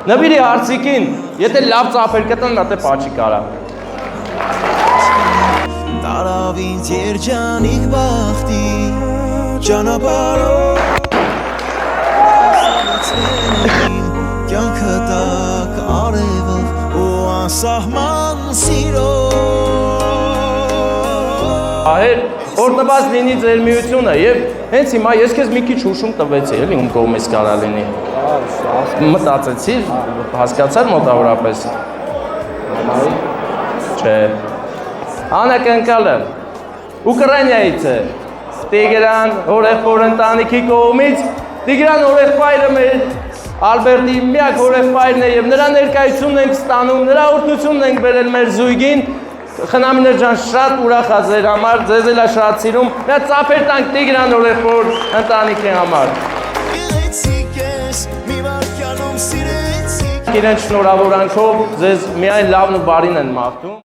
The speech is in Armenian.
Նվիրի հարցիկին, եթե լավ ծափեր կտան, դա թե պաչի կարա։ Տարավ ինձ երջանիկ բախտի ճանապարհով կյանքը տակ արևով ու անսահման սիրով Ահեր, որ տված լինի ձեր միությունը և հենց հիմա ես քեզ մի քիչ հուշում տվեցի, էլի ում կողմից կարա լինի։ Մտածեցի, հասկացար մոտավորապես։ Չէ։ Անակնկալը Ուկրաինայից է։ Տիգրան հորեղբոր ընտանիքի կողմից, Տիգրան հորեղբայրը մեր Ալբերտի միակ հորեղբայրն է և նրա ներկայությունն ենք ստանում, նրա օրհնությունն ենք բերել մեր զույգին։ Խնամիներ ջան, շատ ուրախ ա ձեր համար, ձեզ էլ ա շատ սիրում։ Նա ծափեր տանք Տիգրան հորեղբոր ընտանիքի համար։ Իրենց շնորհավորանքով ձեզ միայն լավն ու բարին են մաղթում։